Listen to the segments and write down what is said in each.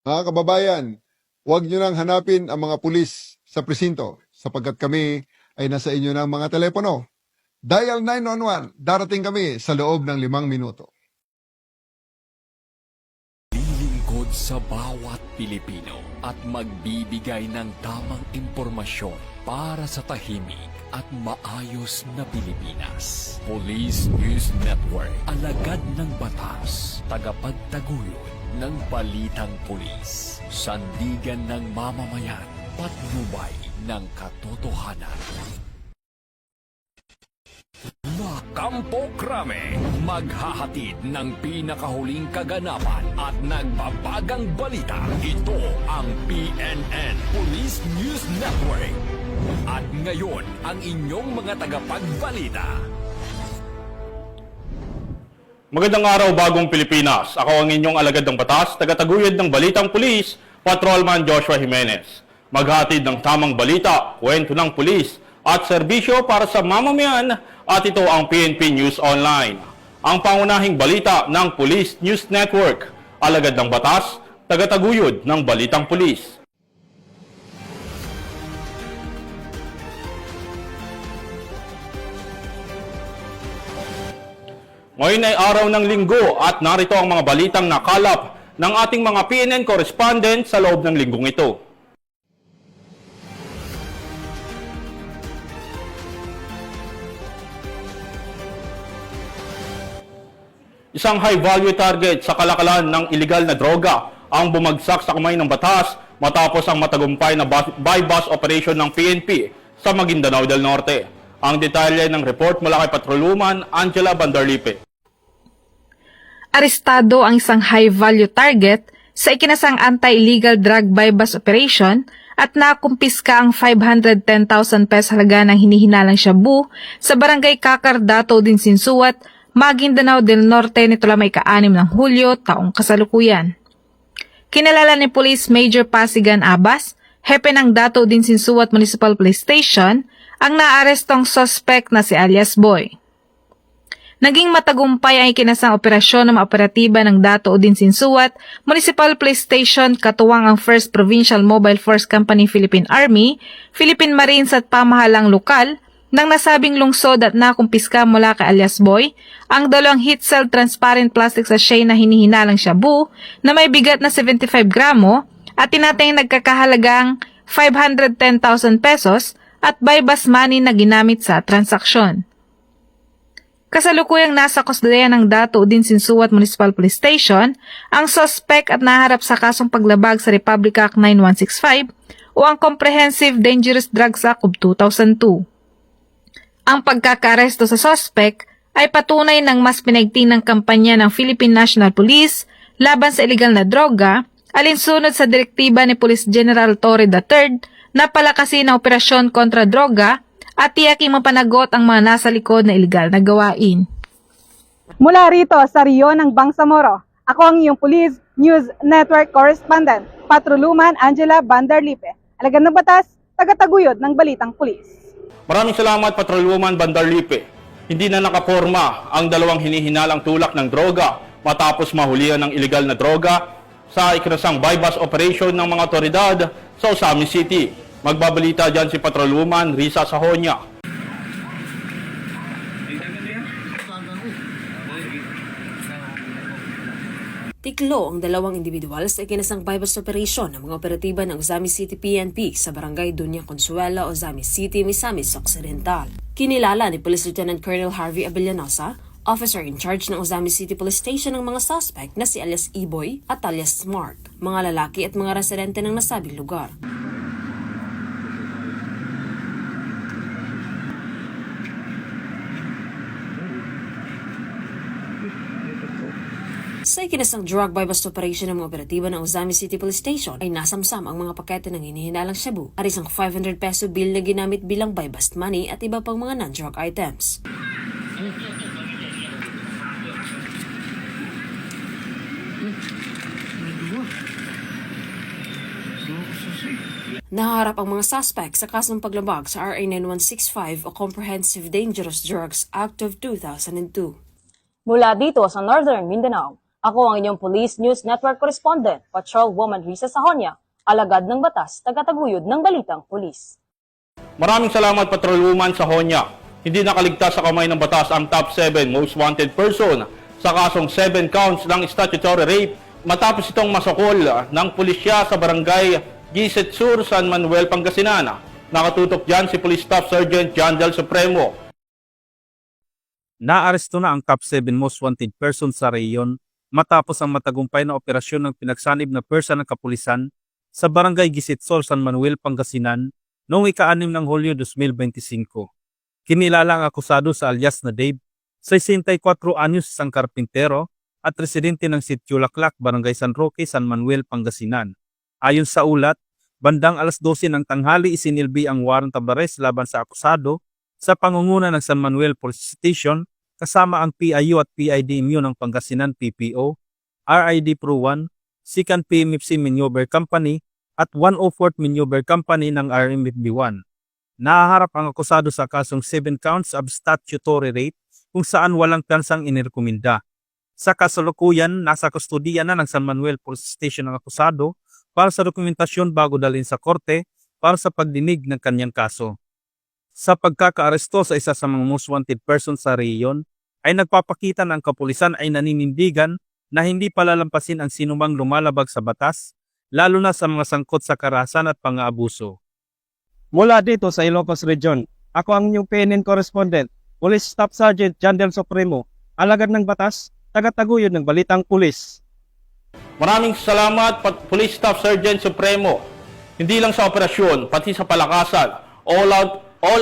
Mga kababayan, huwag nyo nang hanapin ang mga pulis sa presinto sapagkat kami ay nasa inyo ng mga telepono. Dial 911, darating kami sa loob ng 5 minuto. Lilingkod sa bawat Pilipino at magbibigay ng tamang impormasyon para sa tahimik at maayos na Pilipinas. Police News Network, alagad ng batas, tagapagtaguyod ng balitang pulis, sandigan ng mamamayan, patnubay ng katotohanan. La Campo Crame, maghahatid ng pinakahuling kaganapan at nagbabagang balita. Ito ang PNN Police News Network. At ngayon, ang inyong mga tagapagbalita. Magandang araw, bagong Pilipinas. Ako ang inyong alagad ng batas, tagataguyod ng Balitang Pulis, Patrolman Joshua Jimenez. Maghatid ng tamang balita, kwento ng pulis, at serbisyo para sa mamamayan, at ito ang PNP News Online. Ang pangunahing balita ng Police News Network, alagad ng batas, tagataguyod ng Balitang Pulis. Ngayon ay araw ng linggo at narito ang mga balitang nakalap ng ating mga PNN correspondent sa loob ng linggong ito. Isang high-value target sa kalakalan ng iligal na droga ang bumagsak sa kamay ng batas matapos ang matagumpay na buy-bust operation ng PNP sa Maguindanao del Norte. Ang detalye ng report mula kay Patrolwoman Angela Bandarlipe. Arestado ang isang high-value target sa ikinasang anti-illegal drug buy-bust operation at nakumpiska ang 510,000 pesos halaga ng hinihinalang shabu sa barangay Kakardato din Sinsuat, Maguindanao del Norte nito lamang ika-6 ng Hulyo taong kasalukuyan. Kinalala ni Police Major Pasigan Abbas, hepe ng Dato din Sinsuat Municipal Police Station, ang naarestong suspect na si alias Boy. Naging matagumpay ang ikinasang operasyon ng mga operatiba ng Dato Udin Sinsuat Municipal Police Station katuwang ang 1st Provincial Mobile Force Company Philippine Army, Philippine Marines at pamahalang lokal nang nasabing lungsod at nakumpiska mula kay alias Boy ang 2 heat-sealed transparent plastic sachet na hinihinalang shabu na may bigat na 75 gramo at tinatayang nagkakahalagang 510,000 pesos at buy-bust money na ginamit sa transaksyon. Kasalukuyang nasa kustodiya ng Dato Udin Sinsuat Municipal Police Station ang suspect at naharap sa kasong paglabag sa Republic Act 9165 o ang Comprehensive Dangerous Drugs Act of 2002. Ang pagkakaaresto sa suspect ay patunay ng mas pinaigting ng kampanya ng Philippine National Police laban sa iligal na droga alinsunod sa direktiba ni Police General Torre III na palakasin ang operasyon kontra droga at tiyaking mapanagot ang mga nasa likod na iligal na gawain. Mula rito sa Rio ng Bangsamoro, ako ang iyong Police News Network Correspondent, Patrolwoman Angela Bandarlipe, alagad ng batas, tagataguyod ng Balitang Pulis. Maraming salamat, Patrolwoman Bandarlipe. Hindi na nakaporma ang 2 hinihinalang tulak ng droga matapos mahulihan ng iligal na droga sa ikinasang buy-bust operation ng mga otoridad sa Osamis City. Magbabalita dyan si Patrolwoman Risa Sahonia. Tiklo ang 2 individual sa ikinasang buy-bust operation ng mga operatiba ng Osamis City PNP sa barangay Dunya Consuela, Osamis City, Misamis Occidental. Kinilala ni Police Lieutenant Colonel Harvey Abellanosa, officer in charge ng Osamis City Police Station ng mga suspect na si alias E-Boy at alias Smart, mga lalaki at mga residente ng nasabing lugar. Sa ikinasang drug buy-bust operation ng mga operatiba ng Osamis City Police Station ay nasamsam ang mga pakete ng hinihinalang shabu at isang 500 peso bill na ginamit bilang buy-bust money at iba pang mga non-drug items. Naharap ang mga suspect sa kasong paglabag sa RA 9165 o Comprehensive Dangerous Drugs Act of 2002. Mula dito sa Northern Mindanao, Ako ang inyong Police News Network Correspondent, Patrolwoman Risa Sahonia, alagad ng batas, tagataguyod ng balitang pulis. Maraming salamat, Patrolwoman Sahonia. Hindi nakaligtas sa kamay ng batas ang top 7 most wanted person sa kasong 7 counts ng statutory rape matapos itong masukol ng pulisya sa barangay Giset Sur, San Manuel, Pangasinan. Nakatutok dyan si Police Staff Sergeant John Del Supremo. Naaresto na ang top 7 most wanted person sa rehiyon matapos ang matagumpay na operasyon ng pinagsanib na persa ng kapulisan sa barangay Gisitsol, San Manuel, Pangasinan noong ika-6 ng Hulyo 2025. Kinilala ang akusado sa alias na Dave, 64 anyos, isang karpintero at residente ng Sitio Laklak, Barangay San Roque, San Manuel, Pangasinan. Ayon sa ulat, bandang alas 12 ng tanghali isinilbi ang warrant of arrest laban sa akusado sa pangunguna ng San Manuel Police Station kasama ang PIU at PIDMU ng Pangasinan PPO, RID Pro 1, 2nd PMFC Maneuver Company at 104th Maneuver Company ng RMFB1. Nahaharap ang akusado sa kasong 7 counts of statutory rape kung saan walang piyansang inirekomenda. Sa kasalukuyan, nasa kustodiya na ng San Manuel Police Station ang akusado para sa dokumentasyon bago dalhin sa korte para sa pagdinig ng kanyang kaso. Sa pagkakaaresto sa isa sa mga most wanted person sa rehiyon, ay nagpapakita na ang kapulisan ay naninindigan na hindi palalampasin ang sinumang lumalabag sa batas, lalo na sa mga sangkot sa karahasan at pang-aabuso. Mula dito sa Ilocos Region, ako ang inyong PNN Correspondent, Police Staff Sergeant John Del Supremo, alagad ng batas, tagataguyod ng balitang pulis. Maraming salamat, Police Staff Sergeant Supremo. Hindi lang sa operasyon, pati sa palakasan, all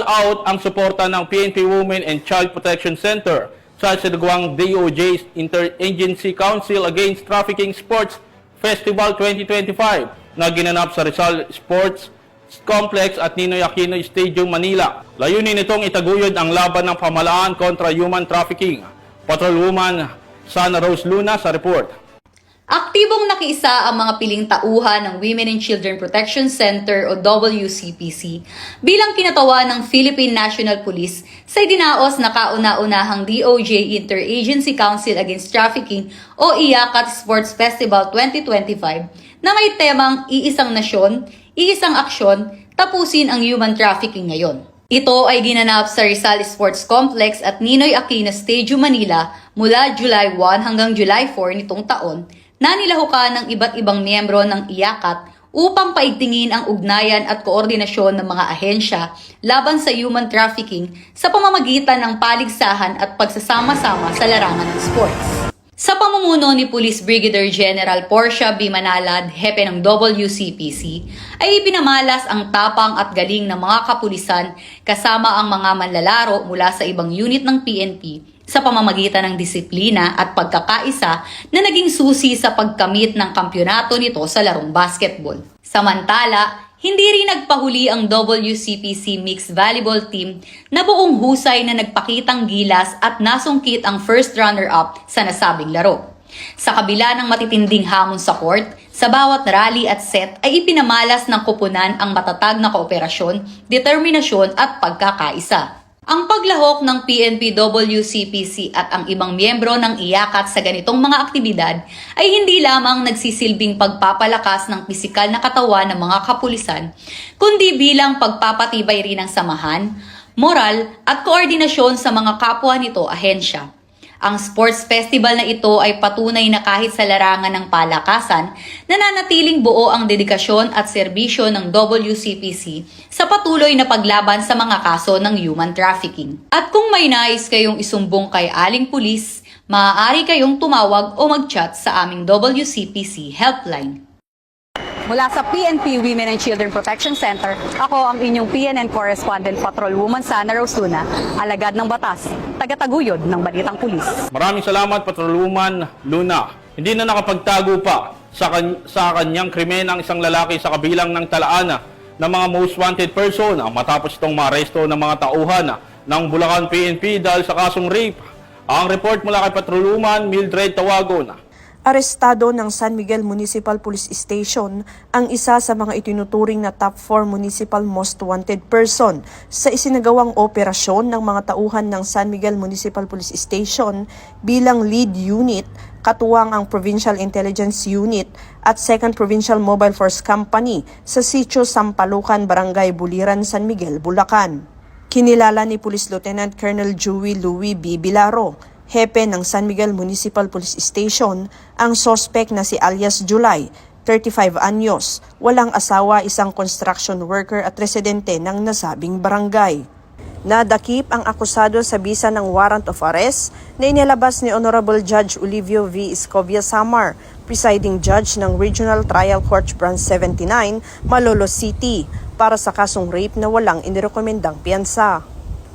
out ang suporta ng PNP Women and Child Protection Center sa sinagawang DOJ Interagency Council Against Trafficking Sports Festival 2025 na ginanap sa Rizal Sports Complex at Ninoy Aquino Stadium, Manila. Layunin nitong itaguyod ang laban ng pamahalaan kontra human trafficking. Patrolwoman Sana Rose Luna sa report. Aktibong nakiisa ang mga piling tauhan ng Women and Children Protection Center o WCPC bilang kinatawa ng Philippine National Police sa idinaos na kauna-unahang DOJ Interagency Council Against Trafficking o IACAT Sports Festival 2025 na may temang Iisang Nasyon, Iisang Aksyon, Tapusin ang Human Trafficking ngayon. Ito ay ginanap sa Rizal Sports Complex at Ninoy Aquino Stadium, Manila mula July 1 hanggang July 4 nitong taon na nilahukan ng iba't ibang miyembro ng IACAT upang paigtingin ang ugnayan at koordinasyon ng mga ahensya laban sa human trafficking sa pamamagitan ng paligsahan at pagsasama-sama sa larangan ng sports. Sa pamumuno ni Police Brigadier General Portia B. Manalad, hepe ng WCPC, ay ipinamalas ang tapang at galing ng mga kapulisan kasama ang mga manlalaro mula sa ibang unit ng PNP sa pamamagitan ng disiplina at pagkakaisa na naging susi sa pagkamit ng kampyonato nito sa larong basketball. Samantala, hindi rin nagpahuli ang WCPC Mixed Volleyball Team na buong husay na nagpakitang gilas at nasungkit ang first runner-up sa nasabing laro. Sa kabila ng matitinding hamon sa court, sa bawat rally at set ay ipinamalas ng koponan ang matatag na kooperasyon, determinasyon at pagkakaisa. Ang paglahok ng PNP WCPC at ang ibang miyembro ng IACAT sa ganitong mga aktibidad ay hindi lamang nagsisilbing pagpapalakas ng pisikal na katawan ng mga kapulisan, kundi bilang pagpapatibay rin ng samahan, moral at koordinasyon sa mga kapwa nito ahensya. Ang sports festival na ito ay patunay na kahit sa larangan ng palakasan, nananatiling buo ang dedikasyon at serbisyo ng WCPC sa patuloy na paglaban sa mga kaso ng human trafficking. At kung may nais kayong isumbong kay Aling Pulis, maaari kayong tumawag o mag-chat sa aming WCPC helpline. Mula sa PNP Women and Children Protection Center, ako ang inyong PNN Correspondent Patrolwoman Sana Rose Luna, alagad ng batas, tagataguyod ng balitang pulis. Maraming salamat, Patrolwoman Luna. Hindi na nakapagtago pa sa kanyang krimen ang isang lalaki sa kabilang ng talaan ng mga most wanted person matapos itong maaresto ng mga tauhan ng Bulacan PNP dahil sa kasong rape. Ang report mula kay Patrolwoman Mildred Tawagon. Arestado ng San Miguel Municipal Police Station ang isa sa mga itinuturing na top 4 municipal most wanted person sa isinagawang operasyon ng mga tauhan ng San Miguel Municipal Police Station bilang lead unit, katuwang ang Provincial Intelligence Unit at 2nd Provincial Mobile Force Company sa Sitio Sampalucan, Barangay Buliran, San Miguel, Bulacan. Kinilala ni Police Lieutenant Colonel Joey Louis B. Bilaro, hepe ng San Miguel Municipal Police Station, ang sospek na si alias July, 35 anyos, walang asawa, isang construction worker at residente ng nasabing barangay. Nadakip ang akusado sa bisa ng warrant of arrest na inilabas ni Honorable Judge Olivio V. Escovia Samar, presiding judge ng Regional Trial Court Branch 79, Malolos City, para sa kasong rape na walang inirekomendang piyansa.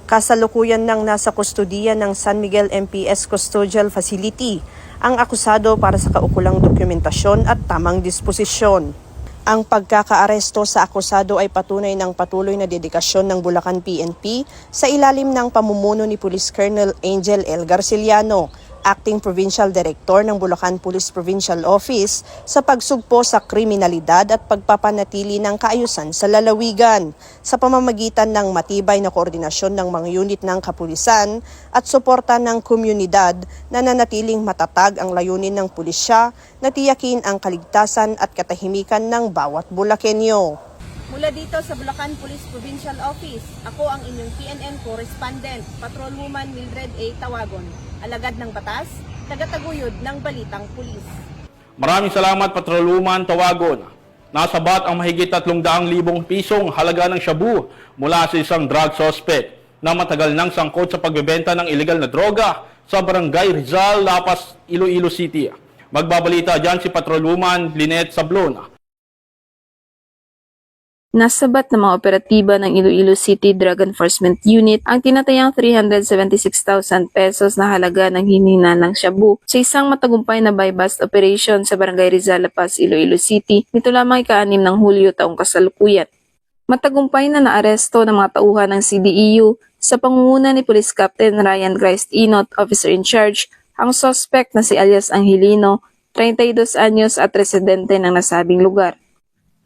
Kasalukuyan nang nasa kustudiya ng San Miguel MPS Custodial Facility ang akusado para sa kaukulang dokumentasyon at tamang disposisyon. Ang pagkakaaresto sa akusado ay patunay ng patuloy na dedikasyon ng Bulacan PNP sa ilalim ng pamumuno ni Police Colonel Angel L. Garciliano, Acting Provincial Director ng Bulacan Police Provincial Office, sa pagsugpo sa kriminalidad at pagpapanatili ng kaayusan sa lalawigan sa pamamagitan ng matibay na koordinasyon ng mga unit ng kapulisan at suporta ng komunidad na nanatiling matatag ang layunin ng pulisya na tiyakin ang kaligtasan at katahimikan ng bawat Bulakenyo. Mula dito sa Bulacan Police Provincial Office, ako ang inyong PNN correspondent, Patrolwoman Mildred A. Tawagon, alagad ng batas, tagataguyod ng Balitang Pulis. Maraming salamat, Patrolwoman Tawagon. Nasabat ang mahigit 300,000 pisong halaga ng shabu mula sa isang drug suspect na matagal nang sangkot sa pagbebenta ng illegal na droga sa Barangay Rizal, Lapas, Iloilo City. Magbabalita dyan si Patrolwoman Lynette Sablon. Nasabat ng mga operatiba ng Iloilo City Drug Enforcement Unit ang tinatayang 376,000 pesos na halaga ng hinihinalang shabu sa isang matagumpay na buy-bust operation sa Barangay Rizal, La Paz, Iloilo City nito lamang ika-6 ng Hulyo taong kasalukuyan. Matagumpay na naaresto ng mga tauhan ng CDEU sa pangunguna ni Police Captain Ryan Christ Inot, Officer in Charge, ang suspect na si alias Angelino, 32 anyos at residente ng nasabing lugar.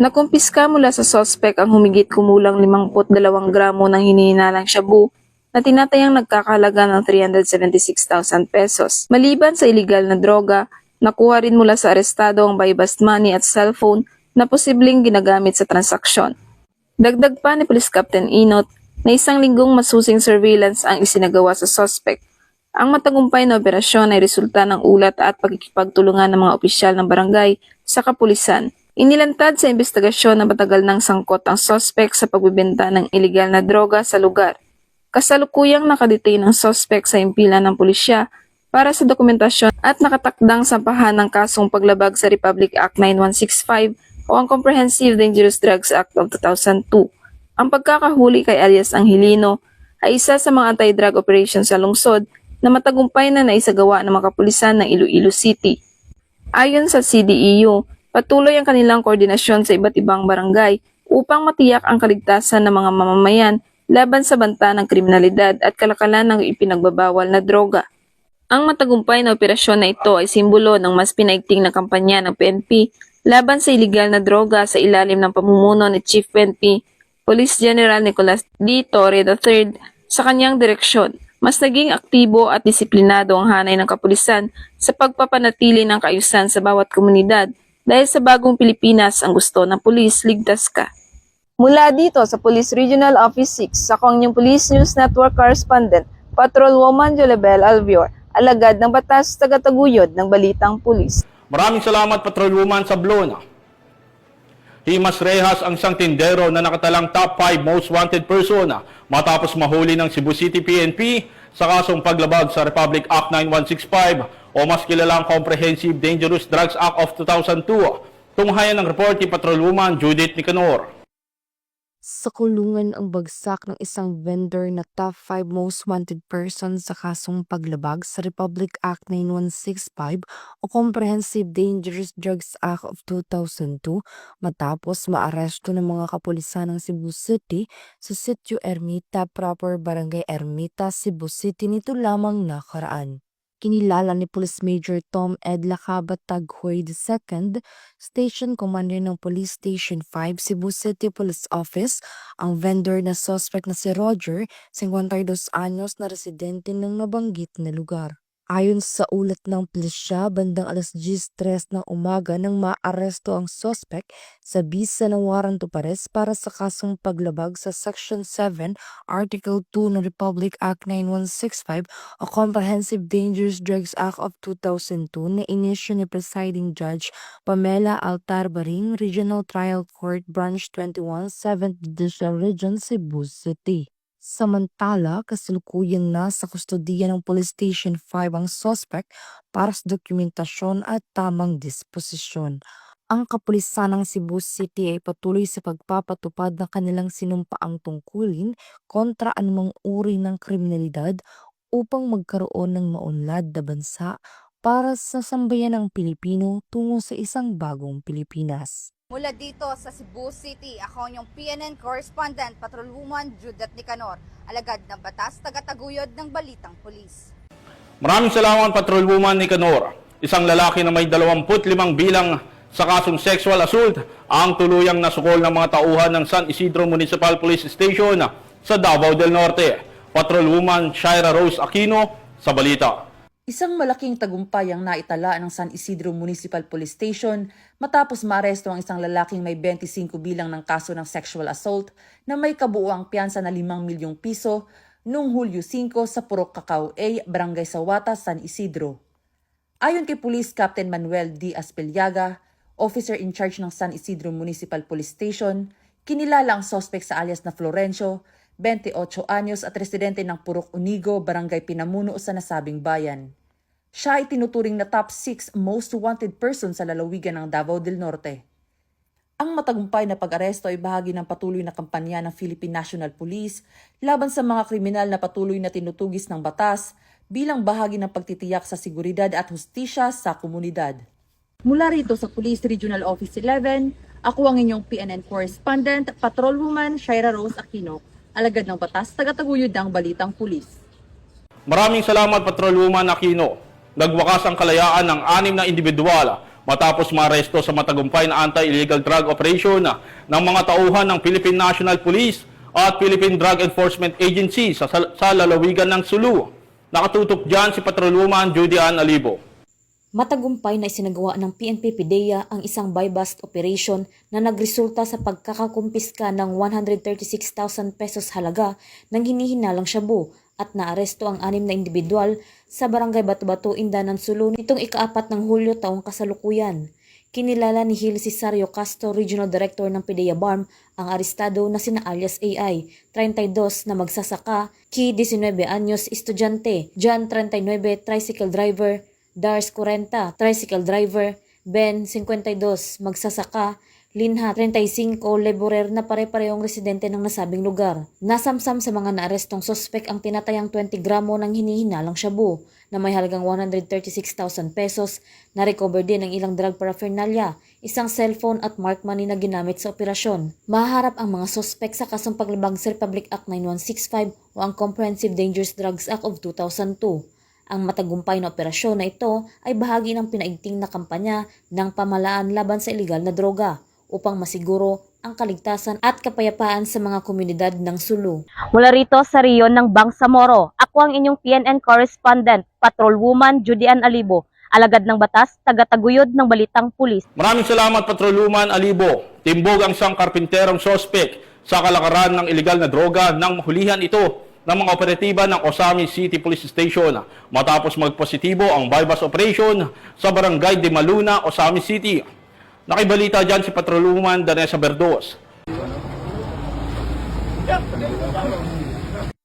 Nakumpiska mula sa sospek ang humigit kumulang 52 gramo ng hinihinalang shabu na tinatayang nagkakahalaga ng 376,000 pesos. Maliban sa iligal na droga, nakuha rin mula sa arestado ang buy-bust money at cellphone na posibleng ginagamit sa transaksyon. Dagdag pa ni Police Captain Inot na 1 linggong masusing surveillance ang isinagawa sa sospek. Ang matagumpay na operasyon ay resulta ng ulat at pagkikipagtulungan ng mga opisyal ng barangay sa kapulisan. Inilantad sa investigasyon na matagal nang sangkot ang sospek sa pagbebenta ng iligal na droga sa lugar. Kasalukuyang nakadetain ang sospek sa impilan ng pulisya para sa dokumentasyon at nakatakdang sampahan ng kasong paglabag sa Republic Act 9165 o ang Comprehensive Dangerous Drugs Act of 2002. Ang pagkakahuli kay alias Angelino ay isa sa mga anti-drug operations sa lungsod na matagumpay na naisagawa ng mga kapulisan ng Iloilo City. Ayon sa CDEU, patuloy ang kanilang koordinasyon sa iba't ibang barangay upang matiyak ang kaligtasan ng mga mamamayan laban sa banta ng kriminalidad at kalakalan ng ipinagbabawal na droga. Ang matagumpay na operasyon na ito ay simbolo ng mas pinaigting na kampanya ng PNP laban sa iligal na droga sa ilalim ng pamumuno ni Chief PNP Police General Nicolas D. Torre III sa kanyang direksyon. Mas naging aktibo at disiplinado ang hanay ng kapulisan sa pagpapanatili ng kaayusan sa bawat komunidad dahil sa bagong Pilipinas ang gusto ng pulis, ligtas ka. Mula dito sa Police Regional Office 6, ako ang inyong Police News Network Correspondent, Patrolwoman Jolibel Alvior, alagad ng batas, tagataguyod ng Balitang Pulis. Maraming salamat, Patrolwoman Sablon. Himas rehas ang isang tindero na nakatalang top 5 most wanted person matapos mahuli ng Cebu City PNP sa kasong paglabag sa Republic Act 9165 o mas kilalang Comprehensive Dangerous Drugs Act of 2002. Tunghayan ng report ni Patrolwoman Judith Nicanor. Sa kulungan ang bagsak ng isang vendor na top 5 most wanted person sa kasong paglabag sa Republic Act 9165 o Comprehensive Dangerous Drugs Act of 2002 matapos maaresto ng mga kapulisan ng Cebu City sa Sitio Ermita, proper Barangay Ermita, Cebu City nito lamang nakaraan. Kinilala ni Police Major Tom Ed Lacabat Taghoy II, Station Commander ng Police Station 5, Cebu City Police Office, ang vendor na suspect na si Roger, 52 anyos na residente ng nabanggit na lugar. Ayon sa ulat ng pulisya, bandang alas 10:03 ng umaga nang maaresto ang suspect sa bisa ng warrant of arrest para sa kasong paglabag sa Section 7, Article 2 ng Republic Act 9165 o Comprehensive Dangerous Drugs Act of 2002 na inisyu ni Presiding Judge Pamela Altar Baring, Regional Trial Court, Branch 21, 7th Judicial Region, Cebu City. Samantala, kasalukuyan na sa kustodiya ng Police Station 5 ang suspect para sa dokumentasyon at tamang disposisyon. Ang kapulisan ng Cebu City ay patuloy sa pagpapatupad ng kanilang sinumpaang tungkulin kontra anumang uri ng kriminalidad upang magkaroon ng maunlad na bansa para sa sambayan ng Pilipino tungo sa isang bagong Pilipinas. Mula dito sa Cebu City, ako ang iyong PNN correspondent, Patrolwoman Judith Nicanor, alagad ng batas, tagataguyod ng Balitang Pulis. Maraming salamat, Patrolwoman Nicanor. Isang lalaki na may 25 bilang sa kasong sexual assault ang tuluyang nasukol ng mga tauhan ng San Isidro Municipal Police Station sa Davao del Norte. Patrolwoman Shaira Rose Aquino sa balita. Isang malaking tagumpay ang naitala ng San Isidro Municipal Police Station matapos maaresto ang isang lalaking may 25 bilang ng kaso ng sexual assault na may kabuuang piyansa na 5 milyong piso noong Hulyo 5 sa Purok Cacao A, Barangay Sawata, San Isidro. Ayon kay Police Captain Manuel D. Aspeliaga, officer in charge ng San Isidro Municipal Police Station, kinilala ang suspect sa alias na Florencio, 28 anyos at residente ng Purok Unigo, Barangay Pinamuno sa nasabing bayan. Siya ay tinuturing na top 6 most wanted person sa lalawigan ng Davao del Norte. Ang matagumpay na pag-aresto ay bahagi ng patuloy na kampanya ng Philippine National Police laban sa mga kriminal na patuloy na tinutugis ng batas bilang bahagi ng pagtitiyak sa seguridad at hustisya sa komunidad. Mula rito sa Police Regional Office 11, ako ang inyong PNN correspondent, Patrolwoman Shaira Rose Aquino, alagad ng batas, tagataguyod ng Balitang Pulis. Maraming salamat, Patrolwoman Aquino. Nagwakas ang kalayaan ng 6 na individual matapos maaresto sa matagumpay na anti-illegal drug operation ng mga tauhan ng Philippine National Police at Philippine Drug Enforcement Agency sa lalawigan ng Sulu. Nakatutok dyan si Patrolwoman Judy Ann Alibo. Matagumpay na isinagawa ng PNP PIDEA ang isang buy-bust operation na nagresulta sa pagkakakumpiska ng 136,000 pesos halaga ng hinihinalang shabu at naaresto ang 6 na individual sa Barangay Bato-Bato, Indanan, Sulu nitong ika-4 ng Hulyo taong kasalukuyan. Kinilala ni Gil Cesario Castro, Regional Director ng PIDEA BARM, ang arestado na sina alias AI, 32 na magsasaka, Ki 19 anyos, estudyante, John 39, tricycle driver, Dars 40, tricycle driver, Ben 52, magsasaka, Linha 35, laborer na pare-parehong residente ng nasabing lugar. Nasamsam sa mga naarestong sospek ang tinatayang 20 gramo ng hinihinalang shabu na may halagang 136,000 pesos. Na-recover din ang ilang drug paraphernalia, isang cellphone at mark money na ginamit sa operasyon. Maharap ang mga sospek sa kasong paglabag sa Republic Act 9165 o ang Comprehensive Dangerous Drugs Act of 2002. Ang matagumpay na operasyon na ito ay bahagi ng pinaigting na kampanya ng pamahalaan laban sa iligal na droga upang masiguro ang kaligtasan at kapayapaan sa mga komunidad ng Sulu. Mula rito sa riyon ng Bangsamoro, ako ang inyong PNN correspondent, Patrolwoman Judy Ann Alibo, alagad ng batas, tagataguyod ng Balitang Pulis. Maraming salamat, Patrolwoman Alibo. Timbog ang isang karpinterong sospek sa kalakaran ng iligal na droga nang mahulihan ito ng mga operatiba ng Osami City Police Station matapos magpositibo ang buy-bust operation sa Barangay de Maluna, Osami City. Nakibalita dyan si Patrolwoman Danessa Berdos.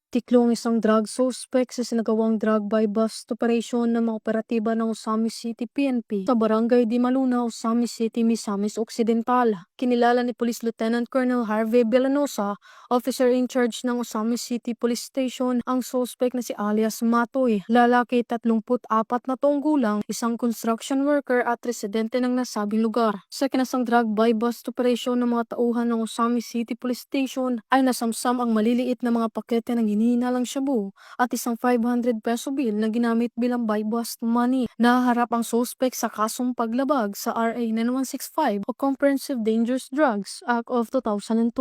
Tiklong isang drug suspect sa sinagawang drug buy-bust operation ng mga operatiba ng Osami City PNP sa Barangay Di Maluna, Osami City, Misamis Occidental. Kinilala ni Police Lieutenant Colonel Harvey Villanosa, officer in charge ng Osami City Police Station, ang suspect na si alias Matoy, lalaki 34 na taong gulang, isang construction worker at residente ng nasabing lugar. Sa kinasang drug buy-bust operation ng mga tauhan ng Osami City Police Station ay nasamsam ang maliliit na mga pakete ng hinihinalang shabu at isang 500 peso bill na ginamit bilang buy-bust money. Nahaharap ang suspect sa kasong paglabag sa RA 9165 o Comprehensive Dangerous Drugs Act of 2002.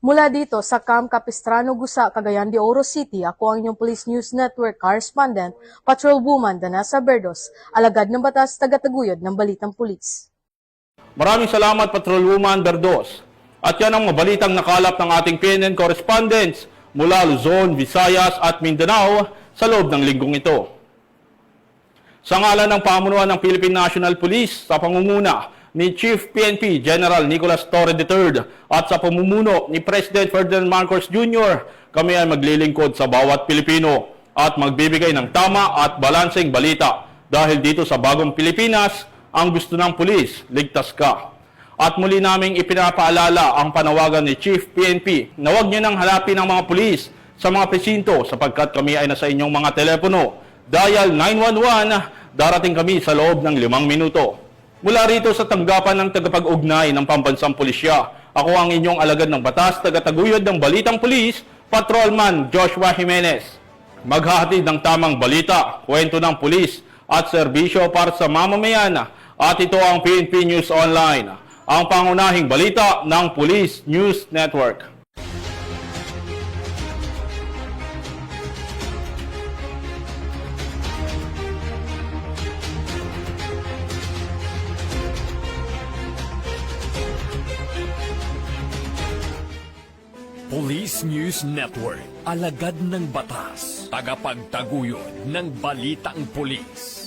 Mula dito sa Camp Capistrano, Gusa, Cagayan de Oro City, ako ang inyong Police News Network correspondent, Patrolwoman Danasa Berdos, alagad ng batas, tagataguyod ng Balitang Pulis. Maraming salamat, Patrolwoman Berdos. At yan ang mga balitang nakalap ng ating PNN correspondents mula Luzon, Visayas at Mindanao sa loob ng linggong ito. Sa ngalan ng pamunuan ng Philippine National Police sa pangunguna ni Chief PNP General Nicolas Torre III at sa pamumuno ni President Ferdinand Marcos Jr., kami ay maglilingkod sa bawat Pilipino at magbibigay ng tama at balanseng balita dahil dito sa bagong Pilipinas, ang gusto ng pulis, ligtas ka. At muli naming ipinapaalala ang panawagan ni Chief PNP na huwag niyo nang hanapin ang mga pulis sa mga presinto sapagkat kami ay nasa inyong mga telepono. Dial 911, darating kami sa loob ng 5 minuto. Mula rito sa tanggapan ng tagapag-ugnay ng Pambansang Pulisya, ako ang inyong alagad ng batas, tagataguyod ng Balitang Pulis, Patrolman Joshua Jimenez. Maghahatid ng tamang balita, kwento ng pulis at serbisyo para sa mamamayan. At ito ang PNP News Online, ang pangunahing balita ng Police News Network. Police News Network, alagad ng batas, tagapagtaguyod ng balitang pulis.